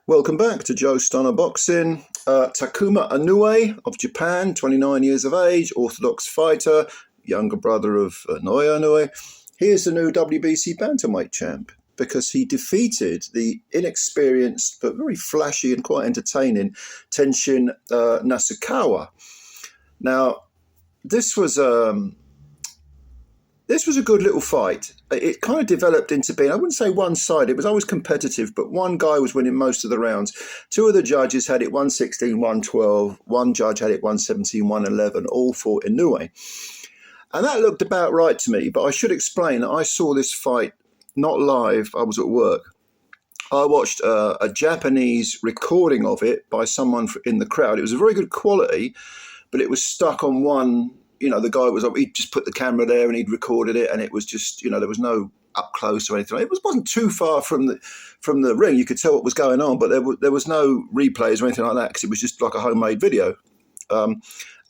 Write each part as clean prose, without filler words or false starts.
Welcome back to Joe Stunner Boxing. Takuma Inoue of Japan, 29 years of age, orthodox fighter, younger brother of Naoya Inoue. He is the new WBC bantamweight champ because he defeated the inexperienced but very flashy and quite entertaining Tenshin Nasukawa. Now, this was a good little fight. It kind of developed into being, I wouldn't say one-sided, it was always competitive, but one guy was winning most of the rounds. Two of the judges had it 116, 112. One judge had it 117, 111, all for Inoue. And that looked about right to me, but I should explain that I saw this fight not live, I was at work. I watched a Japanese recording of it by someone in the crowd. It was a very good quality, but it was stuck on one. You know, the guy he'd just put the camera there and he'd recorded it, and it was just, you know, there was no up close or anything. It wasn't too far from the ring. You could tell what was going on, but there was no replays or anything like that because it was just like a homemade video. And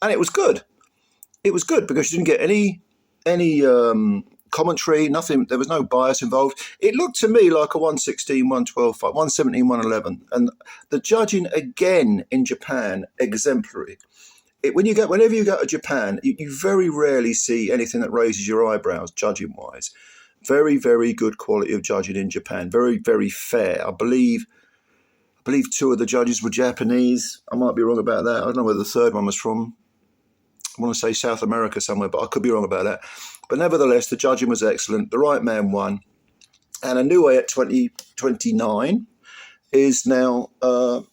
it was good. It was good because you didn't get any commentary, nothing. There was no bias involved. It looked to me like a 116, 112 fight, 117, 111. And the judging again in Japan, exemplary. Whenever you go to Japan, you very rarely see anything that raises your eyebrows, judging-wise. Very, very good quality of judging in Japan. Very, very fair. I believe two of the judges were Japanese. I might be wrong about that. I don't know where the third one was from. I want to say South America somewhere, but I could be wrong about that. But nevertheless, the judging was excellent. The right man won. And Inoue at 29 is now a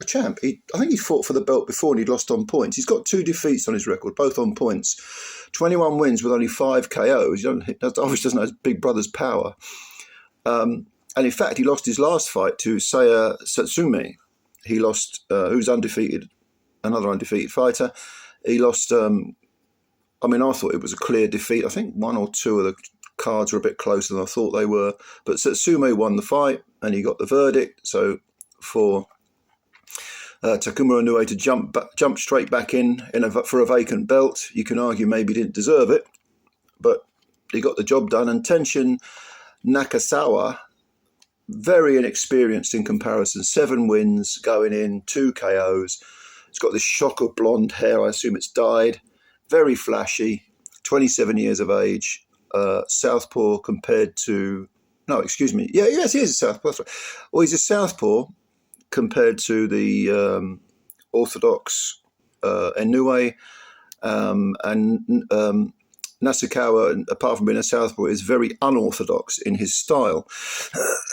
champ. I think he fought for the belt before and he'd lost on points. He's got 2 defeats on his record, both on points. 21 wins with only 5 KOs. He obviously doesn't have his big brother's power. And in fact, he lost his last fight to Saya Satsume. He lost, who's undefeated, another undefeated fighter. He lost, I thought it was a clear defeat. I think 1 or 2 of the cards were a bit closer than I thought they were. But Satsume won the fight and he got the verdict. So for Takuma Inoue to jump straight back for a vacant belt. You can argue maybe he didn't deserve it, but he got the job done. And Tenshin Nasukawa, very inexperienced in comparison, 7 wins going in, 2 KOs. He's got this shock of blonde hair. I assume it's dyed. Very flashy, 27 years of age, southpaw compared to... No, excuse me. Yes, he is a southpaw. Well, he's a southpaw compared to the orthodox Inoue, and Nasukawa, apart from being a southpaw, is very unorthodox in his style.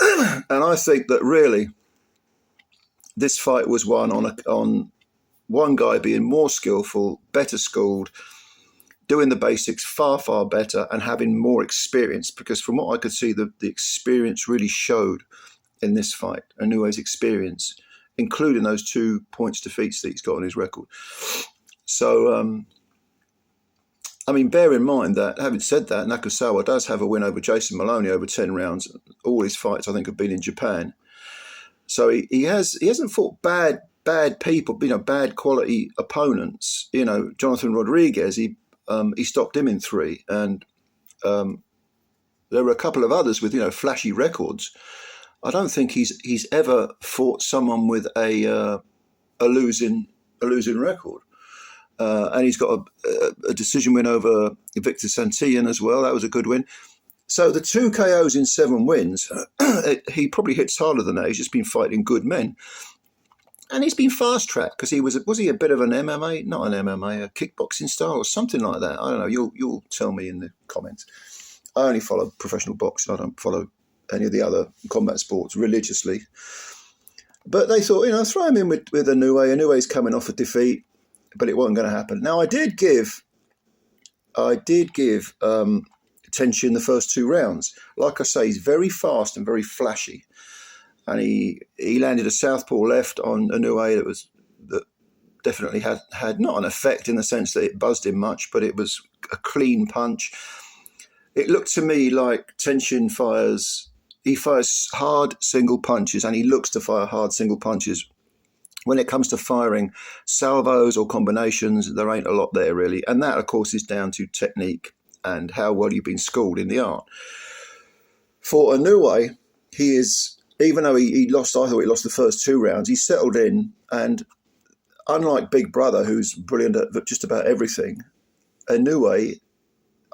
And I think that really this fight was won on one guy being more skillful, better schooled, doing the basics far, far better, and having more experience, because from what I could see, the experience really showed in this fight. Inoue's experience, including those 2 points defeats that he's got on his record. So, bear in mind that, having said that, Nasukawa does have a win over Jason Maloney over 10 rounds. All his fights, I think, have been in Japan. So he hasn't fought bad people, bad quality opponents. Jonathan Rodriguez, he stopped him in 3, and there were a couple of others with flashy records. I don't think he's ever fought someone with a losing record, and he's got a decision win over Victor Santillan as well. That was a good win. So the 2 KOs in 7 wins, he probably hits harder than that. He's just been fighting good men, and he's been fast tracked because was he a bit of an MMA, not an MMA, a kickboxing style or something like that. I don't know. You'll tell me in the comments. I only follow professional boxing. I don't follow any of the other combat sports religiously. But they thought, throw him in with Inoue. Inoue's coming off a defeat, but it wasn't going to happen. Now, I did give Tenshin the first 2 rounds. Like I say, he's very fast and very flashy. And he landed a southpaw left on Inoue that definitely had not an effect in the sense that it buzzed him much, but it was a clean punch. It looked to me like Tenshin fires hard single punches, and he looks to fire hard single punches. When it comes to firing salvos or combinations, there ain't a lot there really. And that, of course, is down to technique and how well you've been schooled in the art. For Inoue, he is even though he lost, I thought he lost the first 2 rounds, he settled in, and unlike Big Brother, who's brilliant at just about everything, Inoue,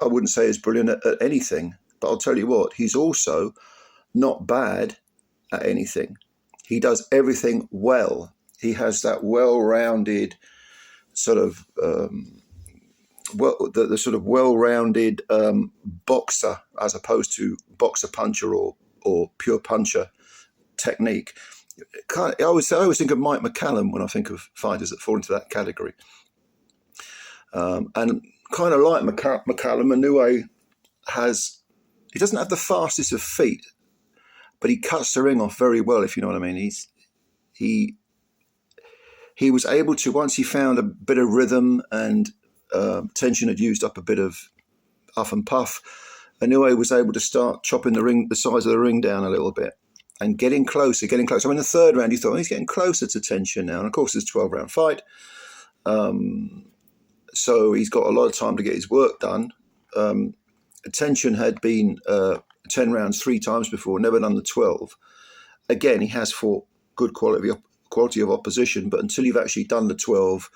I wouldn't say is brilliant at anything, but I'll tell you what, he's also not bad at anything. He does everything well. He has that well-rounded sort of the sort of well-rounded boxer, as opposed to boxer puncher or pure puncher technique. I always think of Mike McCallum when I think of fighters that fall into that category. And kind of like McCallum, Inoue he doesn't have the fastest of feet, but he cuts the ring off very well, if you know what I mean. He was able to, once he found a bit of rhythm and Tenshin had used up a bit of huff and puff, Inoue was able to start chopping the size of the ring down a little bit and getting closer. I mean, the 3rd round, you thought, he's getting closer to Tenshin now. And of course, it's a 12-round fight. So he's got a lot of time to get his work done. Tenshin had been 10 rounds 3 times before, never done the 12. Again, he has fought good quality of opposition, but until you've actually done the 12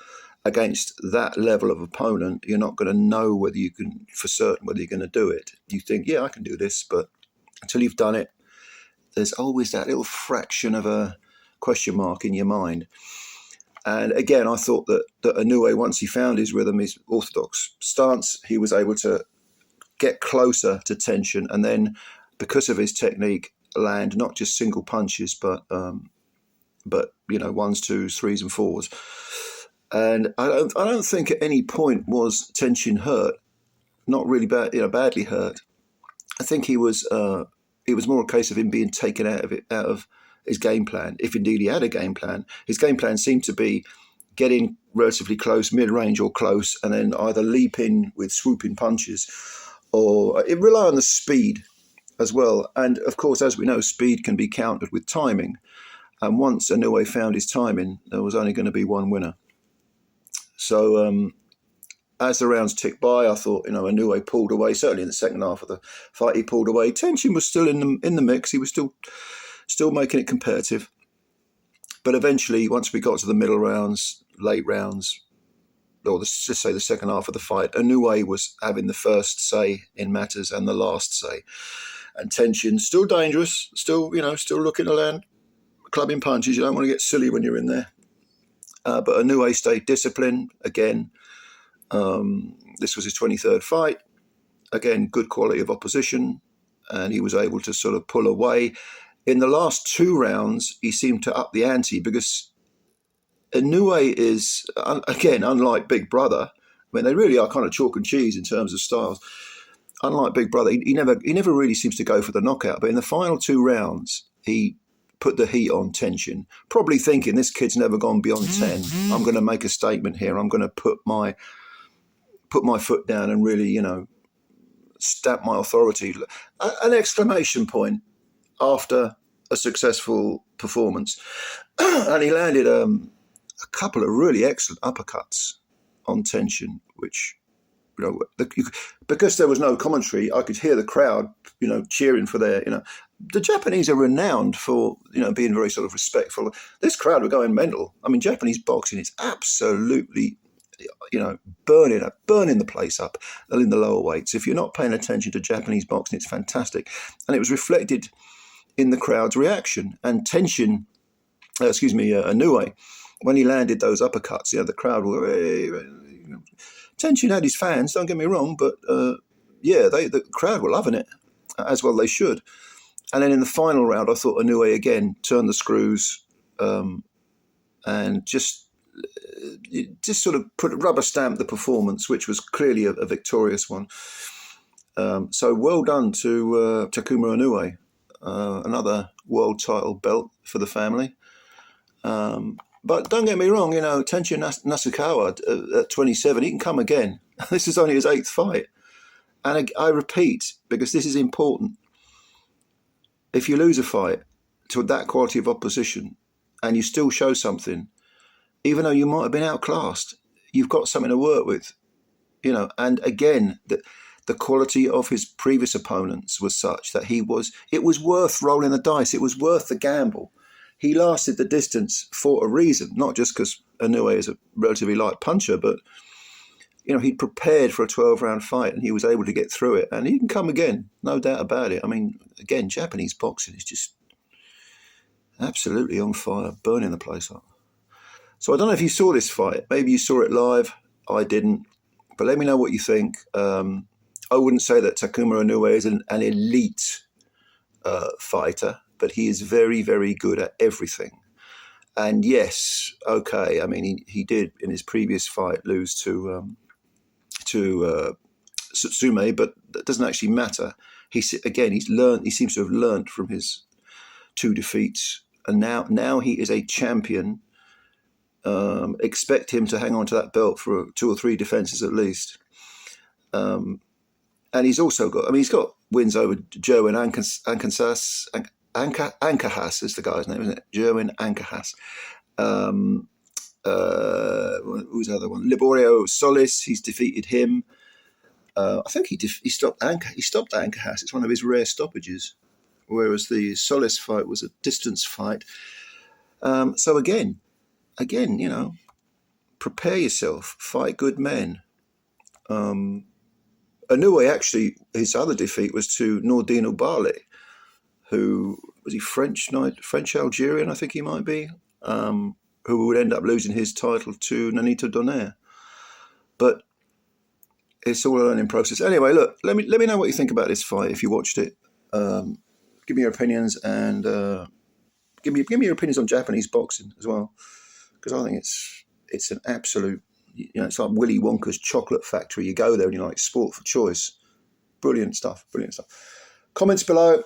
against that level of opponent, you're not going to know whether you can, for certain, whether you're going to do it. You think, yeah, I can do this, but until you've done it, there's always that little fraction of a question mark in your mind. And again, I thought that Inoue, once he found his rhythm, his orthodox stance, he was able to get closer to Tenshin, and then, because of his technique, land not just single punches, but 1s, 2s, 3s, and 4s. And I don't think at any point was Tenshin hurt, not really badly hurt. I think it was more a case of him being taken out of his game plan, if indeed he had a game plan. His game plan seemed to be getting relatively close, mid-range or close, and then either leap in with swooping punches, or it rely on the speed as well. And of course, as we know, speed can be countered with timing. And once Inoue found his timing, there was only going to be one winner. So as the rounds ticked by, I thought, Inoue pulled away. Certainly in the second half of the fight, he pulled away. Tenshin was still in the mix. He was still making it competitive. But eventually, once we got to the middle rounds, late rounds, or let's just say the second half of the fight, Inoue was having the first say in matters and the last say. And Tenshin, still dangerous, still looking to land clubbing punches. You don't want to get silly when you're in there. But Inoue stayed disciplined. Again, this was his 23rd fight. Again, good quality of opposition, and he was able to sort of pull away. In the last 2 rounds, he seemed to up the ante, because Inoue is, again, unlike Big Brother. I mean, they really are kind of chalk and cheese in terms of styles. Unlike Big Brother, he never really seems to go for the knockout. But in the final 2 rounds, he put the heat on Tenshin, probably thinking, this kid's never gone beyond 10. I'm going to make a statement here. I'm going to put my foot down and really, stamp my authority. An exclamation point after a successful performance. And he landed a couple of really excellent uppercuts on Tenshin, which, because there was no commentary, I could hear the crowd, cheering for their, the Japanese are renowned for, being very sort of respectful. This crowd were going mental. I mean, Japanese boxing is absolutely, burning the place up in the lower weights. If you're not paying attention to Japanese boxing, it's fantastic. And it was reflected in the crowd's reaction. And Inoue, when he landed those uppercuts, the crowd were, hey. Tenshin had his fans, don't get me wrong, but the crowd were loving it, as well they should. And then in the final round, I thought Inoue again turned the screws and just sort of rubber stamped the performance, which was clearly a victorious one. So well done to Takuma Inoue, another world title belt for the family. But don't get me wrong, Tenshin Nasukawa at 27, he can come again. This is only his 8th fight. And I repeat, because this is important, if you lose a fight to that quality of opposition and you still show something, even though you might have been outclassed, you've got something to work with. And again, the quality of his previous opponents was such that it was worth rolling the dice. It was worth the gamble. He lasted the distance for a reason, not just because Inoue is a relatively light puncher, but you know, he'd prepared for a 12-round fight and he was able to get through it. And he can come again, no doubt about it. I mean, again, Japanese boxing is just absolutely on fire, burning the place up. So I don't know if you saw this fight. Maybe you saw it live. I didn't. But let me know what you think. I wouldn't say that Takuma Inoue is an elite fighter, but he is very, very good at everything. And yes, okay, I mean, he did in his previous fight lose to Tsutsumi, but that doesn't actually matter. He's learned. He seems to have learned from his 2 defeats, and now he is a champion. Expect him to hang on to that belt for 2 or 3 defenses at least. And he's also got, I mean, he's got wins over Jerwin Ancajas is the guy's name, isn't it? Jerwin Ancajas. Who's the other one? Liborio Solis. He's defeated him. I think he stopped Ancajas. It's one of his rare stoppages, whereas the Solis fight was a distance fight. So again, you know, prepare yourself. Fight good men. Inoue, actually, his other defeat was to Nordin Ubali, who was he French Algerian, I think he might be, who would end up losing his title to Nonito Donaire. But it's all a learning process. Anyway, look, let me know what you think about this fight if you watched it. Give me your opinions, and give me your opinions on Japanese boxing as well, because I think it's an absolute, you know, it's like Willy Wonka's chocolate factory. You go there and you're like, sport for choice. Brilliant stuff. Comments below.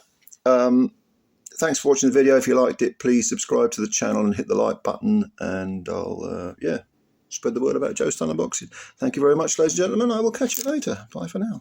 Thanks for watching the video. If you liked it, please subscribe to the channel and hit the like button, and I'll spread the word about Joe Stunner Boxing. Thank you very much, ladies and gentlemen. I will catch you later. Bye for now.